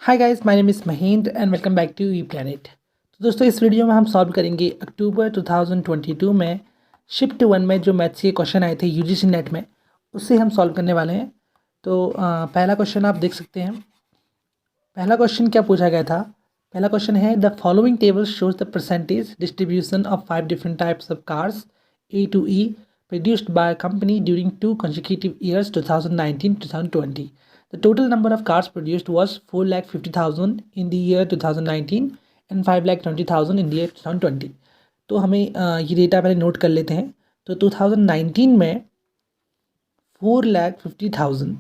Hi guys, my name is Mahendra and welcome back to E planet. तो दोस्तों, इस video में हम सॉल्व करेंगे अक्टूबर 2022 में शिफ्ट 1 में जो मैथ्स के क्वेश्चन आए थे यूजीसी नेट में, उससे हम सॉल्व करने वाले हैं। तो पहला क्वेश्चन आप देख सकते हैं। पहला क्वेश्चन क्या पूछा गया था? पहला क्वेश्चन है the following table shows the percentage distribution of 5 different types of cars A to E produced by a company during 2 consecutive years 2019-2020. The total number of cars produced was 4,50,000 in the year 2019 and 5,20,000 in the year 2020. तो हमें ये data पहले note कर लेते हैं। तो 2019 में 4,50,000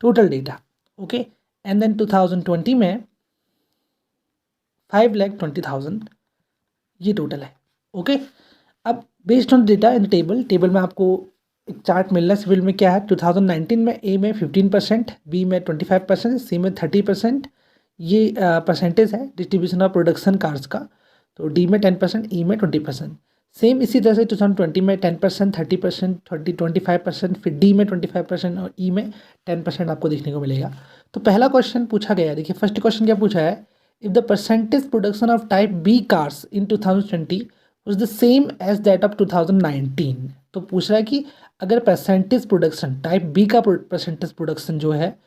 total data, okay, and then 2020 में 5,20,000 ये टोटल है, ओके। अब based on data in table में आपको एक चार्ट मिल रहा है। सिविल में क्या है, 2019 में ए में 15%, बी में 25%, सी में 30%। ये परसेंटेज है डिस्ट्रीब्यूशन ऑफ प्रोडक्शन कार्स का। तो डी में 10%, ई में 20%। सेम इसी तरह से 2020 में 10%, 30%, 25%, फिर डी में 25% और ई में 10% आपको देखने को मिलेगा। तो पहला क्वेश्चन पूछा गया है, देखिए फर्स्ट क्वेश्चन क्या पूछा है, if the percentage production of type B cars in 2020 was the same as that of 2019। तो पूछ रहा है कि अगर परसेंटेज प्रोडक्शन टाइप बी का परसेंटेज प्रोडक्शन जो है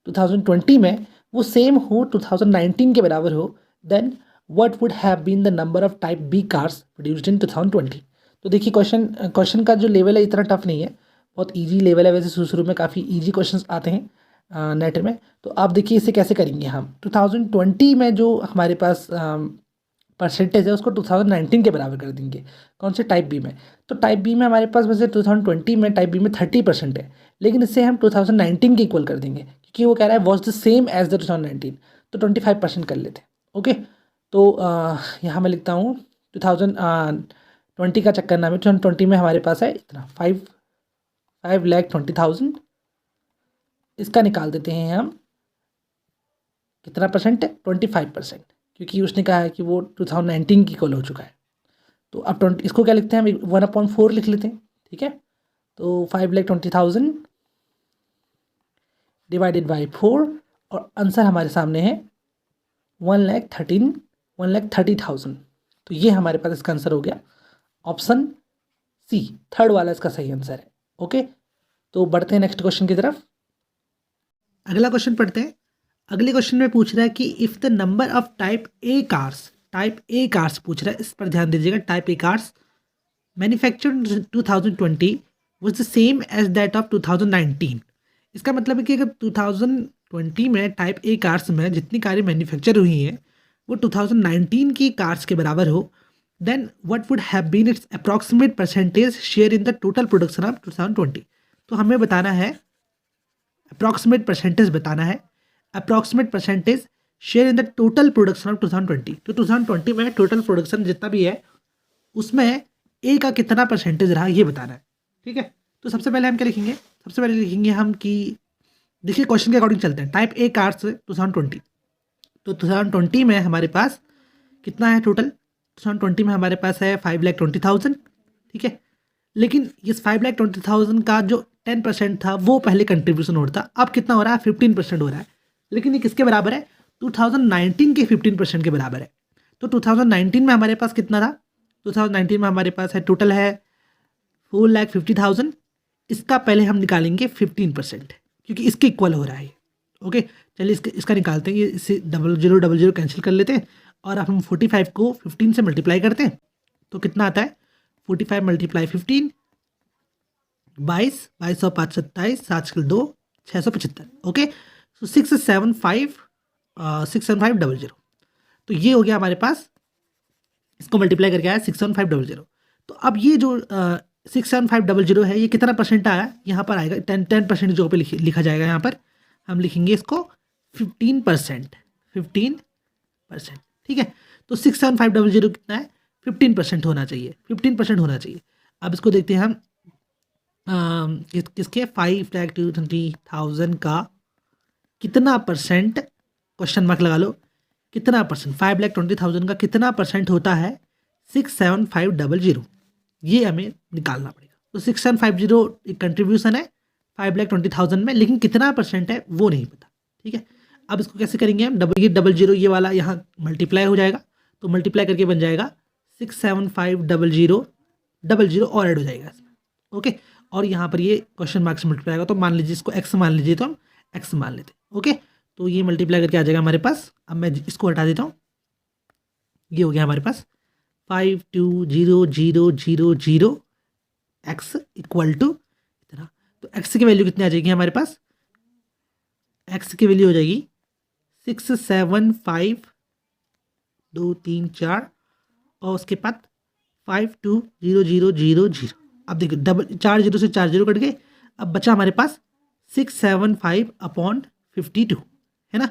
2020 में वो सेम हो 2019 के बराबर हो, then what would have been the number of type B cars produced in 2020। तो देखिए क्वेश्चन का जो लेवल है इतना टफ नहीं है, बहुत इजी लेवल है। वैसे शुरू में काफ़ी इजी क्वेश्चंस आते हैं नेट में। तो आप देखिए इसे कैसे करेंगे हम। 2020 में जो हमारे पास परसेंटेज है उसको 2019 के बराबर कर देंगे। कौन से टाइप बी में? तो टाइप बी में हमारे पास वैसे 2020 में टाइप बी में 30% है, लेकिन इससे हम 2019 के इक्वल कर देंगे क्योंकि वो कह रहा है was the same as the 2019। तो 25% कर लेते हैं, ओके। तो यहाँ मैं लिखता हूँ 2020 का चक्कर नाम है। 2020 में हमारे पास है इतना 5,20,000। इसका निकाल देते हैं हम, कितना परसेंट है, 25%, क्योंकि उसने कहा है कि वो 2019 की इक्वल हो चुका है। तो अब 20 इसको क्या लिखते हैं हम, 1/4 लिख लेते हैं, ठीक है। तो 5,20,000 डिवाइडेड बाई 4 और आंसर हमारे सामने है 1,30,000। तो ये हमारे पास इसका आंसर हो गया ऑप्शन सी, थर्ड वाला इसका सही आंसर है, ओके। तो बढ़ते हैं नेक्स्ट क्वेश्चन की तरफ। अगला क्वेश्चन पढ़ते हैं। अगले क्वेश्चन में पूछ रहा है कि if the number of type A cars पूछ रहा है, इस पर ध्यान दीजिएगा। Type A cars manufactured 2020 was the same as that of 2019। इसका मतलब है कि अगर 2020 में टाइप ए कार्स में जितनी कारें मैन्युफैक्चर हुई हैं वो 2019 की कार्स के बराबर हो, then what would have been its approximate percentage share in the total production of 2020। तो हमें बताना है अप्रॉक्सीमेट परसेंटेज बताना है, approximate percentage share in the total production of 2020। तो 2020 में टोटल प्रोडक्शन जितना भी है उसमें ए का कितना परसेंटेज रहा ये बताना है, ठीक है। तो सबसे पहले हम क्या लिखेंगे, सबसे पहले लिखेंगे हम कि देखिए क्वेश्चन के अकॉर्डिंग चलते हैं। टाइप ए कार्स 2020, तो 2020 में हमारे पास कितना है टोटल, 2020 में हमारे पास है 5,20,000, ठीक है। लेकिन इस 5,20,000 का जो 10% था वो पहले कंट्रीब्यूशन हो रहा था, अब कितना हो रहा है, 15% हो रहा है। लेकिन ये किसके बराबर है, 2019 के 15% के बराबर है। तो 2019 में हमारे पास कितना था, 2019 में हमारे पास है टोटल है 4,50,000। इसका पहले हम निकालेंगे 15% क्योंकि इसके इक्वल हो रहा है, ओके। चलिए इसका निकालते हैं, ये इसे 0000 कैंसिल कर लेते हैं और अब हम 45 को 15 से मल्टीप्लाई करते हैं तो कितना आता है, 45 × 15 22, 22 और 5 27, 7 2 675, ओके। सो 67500। तो ये हो गया हमारे पास, इसको मल्टीप्लाई करके आया 67500। तो अब ये जो 67500 है ये कितना परसेंट आया, यहाँ पर आएगा 10% जो पे लिखा जाएगा, यहाँ पर हम लिखेंगे इसको 15%, ठीक है। तो 67500 कितना है, 15% होना चाहिए, 15% होना चाहिए। अब इसको देखते हैं हम किसके 5,20,000 का कितना परसेंट, क्वेश्चन मार्क लगा लो, कितना परसेंट 5,20,000 का कितना परसेंट होता है 67500, ये हमें निकालना पड़ेगा। तो 6,750 एक कंट्रीब्यूशन है 5,20,000 में, लेकिन कितना परसेंट है वो नहीं पता, ठीक है। अब इसको कैसे करेंगे हम, डबल जीरो ये वाला यहाँ मल्टीप्लाई हो जाएगा, तो मल्टीप्लाई करके बन जाएगा 67500 और ऐड हो जाएगा इसमें। ओके, और यहाँ पर ये क्वेश्चन मार्क से मल्टीप्लाई आएगा, तो मान लीजिए इसको एक्स मान लीजिए, तो हम एक्स मान लेते हैं। ओके, तो ये मल्टीप्लाई करके आ जाएगा हमारे पास। अब मैं इसको हटा देता हूँ, ये हो गया हमारे पास 520000 एक्स इक्वल टू इतना। तो एक्स की वैल्यू कितनी आ जाएगी हमारे पास, एक्स की वैल्यू हो जाएगी 67523 और उसके बाद 520000। अब देखिए डबल 4 जीरो से 4 जीरो कट गए, अब बचा हमारे पास 675/52 है ना।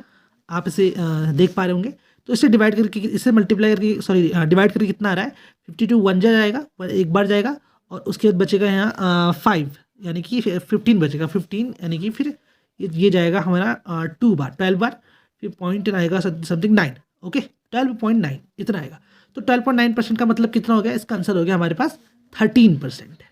आप इसे देख पा रहे होंगे। तो इसे डिवाइड करके, इसे मल्टीप्लाई करके, सॉरी डिवाइड करके कितना आ रहा है, 52 1 जाएगा, एक बार जाएगा, और उसके बाद बचेगा यहाँ 5 यानी कि 15 बचेगा, 15 यानी कि फिर ये जाएगा हमारा 2 बार, 12 बार, फिर पॉइंट आएगा समथिंग 9। ओके, 12.9 इतना आएगा। तो 12.9% का मतलब कितना हो गया, इसका आंसर हो गया हमारे पास 13%।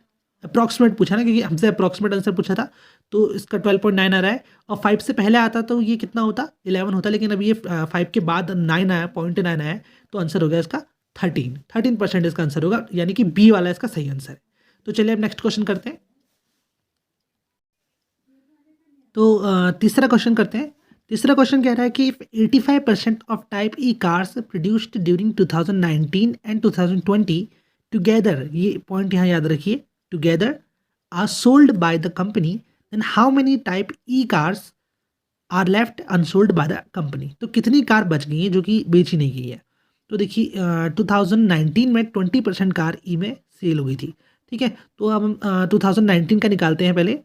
अप्रॉक्सीमेट पूछा ना, क्योंकि हमसे अप्रॉक्सीमेट आंसर पूछा था, तो इसका 12.9 आ रहा है। और 5 से पहले आता तो ये कितना होता, 11 होता, लेकिन अभी ये 5 के बाद 9 आया, 0.9 आया, तो आंसर हो गया इसका 13% इसका आंसर होगा, यानी कि बी वाला इसका सही आंसर है। तो चलिए अब नेक्स्ट क्वेश्चन करते हैं। तो तीसरा क्वेश्चन करते हैं। तीसरा क्वेश्चन कह रहा है कि 85% of type E cars produced during 2019 and 2020 together, ये पॉइंट यहाँ याद रखिए, together are sold by the company, then how many type E cars are left unsold by the company. तो कितनी कार बच गई हैं जो कि बेची नहीं गई है। तो देखिए 2019 में 20% कार ई में सेल हो गई थी। ठीक है, तो अब हम 2019 का निकालते हैं पहले।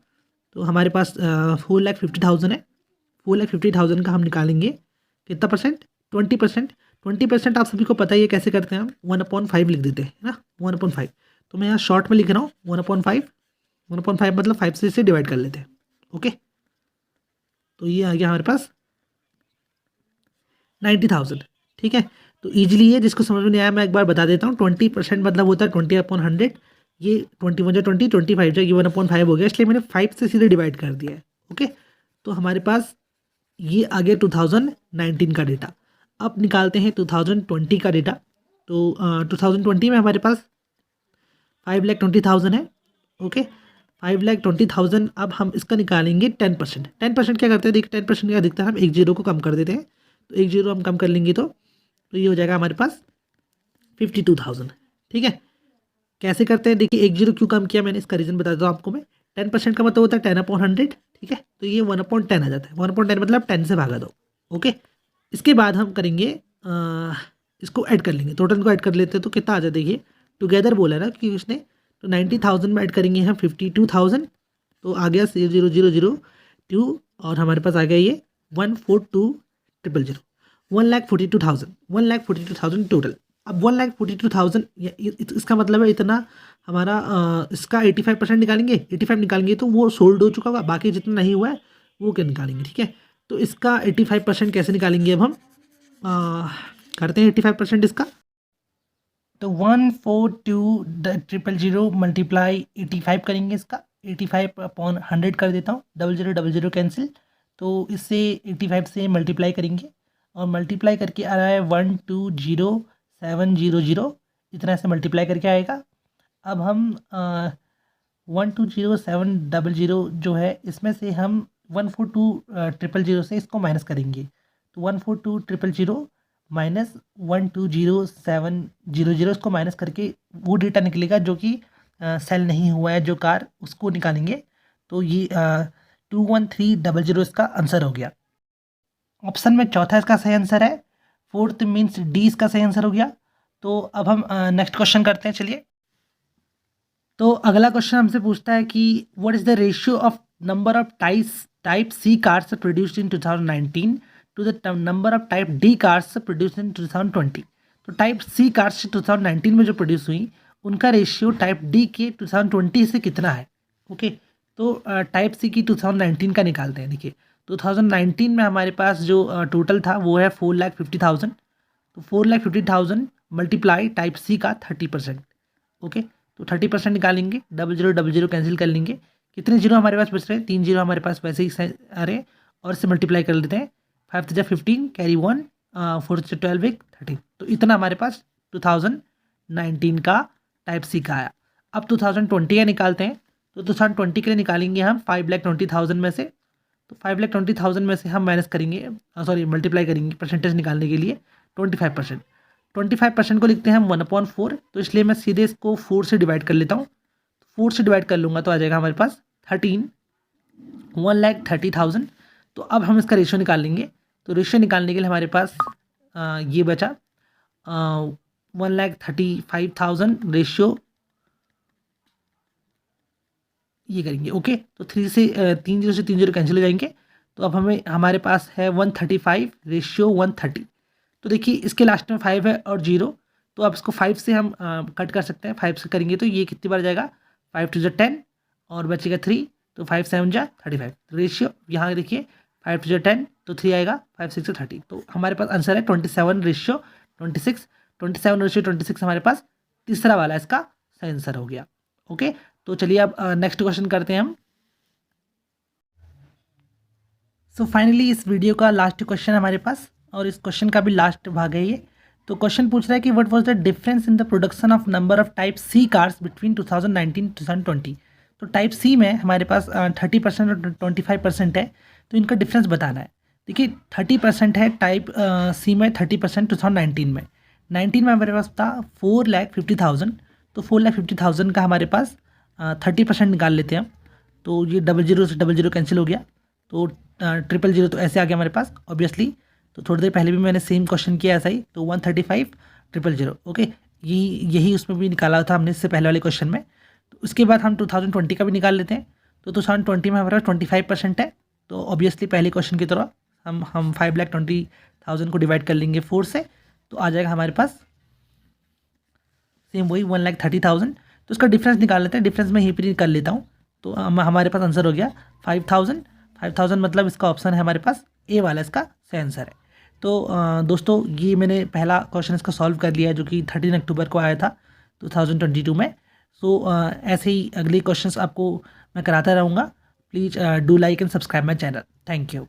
तो हमारे पास 4,50,000 है, 4,50,000 का हम निकालेंगे कितना परसेंट, 20%। 20% आप सभी को पता ही है कैसे करते हैं, हम 1/5 लिख देते हैं ना, 1/5। तो मैं यहाँ शॉर्ट में लिख रहा हूँ 1/5, 1/5 मतलब 5 से इसे डिवाइड कर लेते हैं। ओके, तो ये आ गया हमारे पास 90,000। ठीक है, तो ईजिली है, जिसको समझ में नहीं आया मैं एक बार बता देता हूँ। 20% मतलब होता है 20/100, ये 21 20, 25 जो ये 1/5 हो गया, इसलिए मैंने 5 से सीधे डिवाइड कर दिया है। ओके, तो हमारे पास ये आ गया 2019 का डेटा। अब निकालते हैं 2020 का डेटा। तो 2020 में हमारे पास 5,20,000 है। ओके, 5,20,000। अब हम इसका निकालेंगे 10%। 10% क्या करते हैं, देखिए 10% क्या दिखता है, हम एक जीरो को कम कर देते हैं, तो एक जीरो हम कम कर लेंगे, तो ये हो जाएगा हमारे पास 52,000। ठीक है, कैसे करते हैं, देखिए एक जीरो क्यों कम किया मैंने, इसका रीज़न बता देता हूँ आपको मैं। 10% का मतलब होता है 10/100। ठीक है, तो ये 1/10 आ जाता है, 1/10 मतलब 10 से भागा दो। ओके, इसके बाद हम करेंगे इसको ऐड कर लेंगे, टोटल को ऐड कर लेते हैं, तो कितना आ जाए, देखिए टुगेदर बोला ना कि उसने, तो 90,000 में ऐड करेंगे हम 52,000, तो आ गया 0,002, और हमारे पास आ गया ये 142,000, 1,42,000 टोटल। अब 1,42,000 इसका मतलब है इतना हमारा इसका 85% निकालेंगे, 85 निकालेंगे तो वो सोल्ड हो चुका होगा, बाकी जितना नहीं हुआ है वो क्या निकालेंगे। ठीक है, तो इसका 85% कैसे निकालेंगे, अब हम करते हैं 85% इसका। तो 142,000 मल्टीप्लाई 85 करेंगे, इसका 85/100 कर देता हूँ, 0000 कैंसिल, तो इससे 85 से मल्टीप्लाई करेंगे, और मल्टीप्लाई करके आ रहा है 120,700, इतना से मल्टीप्लाई करके आएगा। अब हम 120,700 जो है, इसमें से हम 142,000 से इसको माइनस करेंगे, तो 142,000 माइनस 120,700, इसको माइनस करके वो डेटा निकलेगा जो कि सेल नहीं हुआ है जो कार, उसको निकालेंगे। तो ये 21300 इसका आंसर हो गया। ऑप्शन में चौथा इसका सही आंसर है, फोर्थ मीन्स डी इसका सही आंसर हो गया। तो अब हम नेक्स्ट क्वेश्चन करते हैं, चलिए। तो अगला क्वेश्चन हमसे पूछता है कि what is the ratio of number of type C cars produced in 2019 to the number of type D cars produced in 2020। तो टाइप सी कार्स 2019 में जो प्रोड्यूस हुई, उनका रेशियो टाइप डी के 2020 से कितना है। ओके, तो टाइप सी की 2019 का निकालते हैं। देखिए 2019 में हमारे पास जो टोटल था वो है 4,50,000, तो 4,50,000 मल्टीप्लाई टाइप सी का 30%। ओके, तो 30% निकालेंगे, 0000 कैंसिल कर लेंगे, कितने जीरो हमारे पास बच रहे हैं, 3 जीरो हमारे पास वैसे ही आ रहे हैं, और इससे मल्टीप्लाई कर लेते हैं 5 3 15 कैरी 1 4 से 12 एक 13। तो इतना हमारे पास 2019 का टाइप सी का आया। अब 2020 का निकालते हैं। तो 2020 के लिए निकालेंगे हम 5,20,000 में से। तो 5,20,000 में से हम माइनस करेंगे, सॉरी मल्टीप्लाई करेंगे परसेंटेज निकालने के लिए 25%। 25% को लिखते हैं हम 1/4। तो इसलिए मैं सीधे इसको 4 से डिवाइड कर लेता हूँ। 4 से डिवाइड कर लूँगा तो आ जाएगा हमारे पास 13, 1,30,000। तो अब हम इसका रेशियो निकाल लेंगे। तो रेशियो निकालने के लिए हमारे पास ये बचा 1,35,000 रेशियो ये करेंगे। ओके, तो 3 से 3 जीरो से 3 जीरो कैंसिल हो जाएंगे। तो अब हमारे पास है 135 रेशियो 130। तो देखिए इसके लास्ट में 5 है और 0, तो अब इसको 5 से हम कट कर सकते हैं। 5 से करेंगे तो ये कितनी बार जाएगा, 5 2 10 और बचेगा 3, तो 5 7 जा 35। रेशियो यहाँ देखिए 5 2 10 तो 3 आएगा, 5 6 30। तो हमारे पास आंसर है 27 रेशियो 26। 27 रेशियो 26 हमारे पास तीसरा वाला इसका सही आंसर हो गया। ओके, तो चलिए अब नेक्स्ट क्वेश्चन करते हैं हम। सो फाइनली इस वीडियो का लास्ट क्वेश्चन हमारे पास, और इस क्वेश्चन का भी लास्ट भाग है ये। तो क्वेश्चन पूछ रहा है कि what was the difference in the production of number of type C cars between 2019 2020। तो टाइप सी में हमारे पास 30% और 25% है, तो इनका डिफरेंस बताना है। देखिए 30% है टाइप सी में, 30% 2019 में। 19 में हमारे पास था 4,50,000। तो 4,50,000 का हमारे पास 30% निकाल लेते हैं हम। तो ये 00 से 00 कैंसिल हो गया, तो 000 तो ऐसे आ गया हमारे पास ऑब्वियसली। तो थोड़ी देर पहले भी मैंने सेम क्वेश्चन किया ऐसा ही, तो 135 000। ओके, यही उसमें भी निकाला था हमने इससे पहले वाले क्वेश्चन में। तो उसके बाद हम 2020 का भी निकाल लेते हैं। तो 2020 में हमारे पास 25% है, तो ऑब्वियसली पहले क्वेश्चन की तरह हम 5,20,000 को डिवाइड कर लेंगे 4 से, तो आ जाएगा हमारे पास सेम वही 1,30,000। तो उसका डिफरेंस निकाल लेते हैं। डिफरेंस मैं यहीं पर कर लेता हूँ। तो हमारे पास आंसर हो गया 5,000 मतलब इसका ऑप्शन है हमारे पास ए वाला इसका सही आंसर है। तो दोस्तों ये मैंने पहला क्वेश्चन इसका सॉल्व कर लिया है, जो कि 13 अक्टूबर को आया था 2022 में। सो ऐसे ही अगले क्वेश्चंस आपको मैं कराता रहूँगा। Please do like and subscribe my channel. Thank you.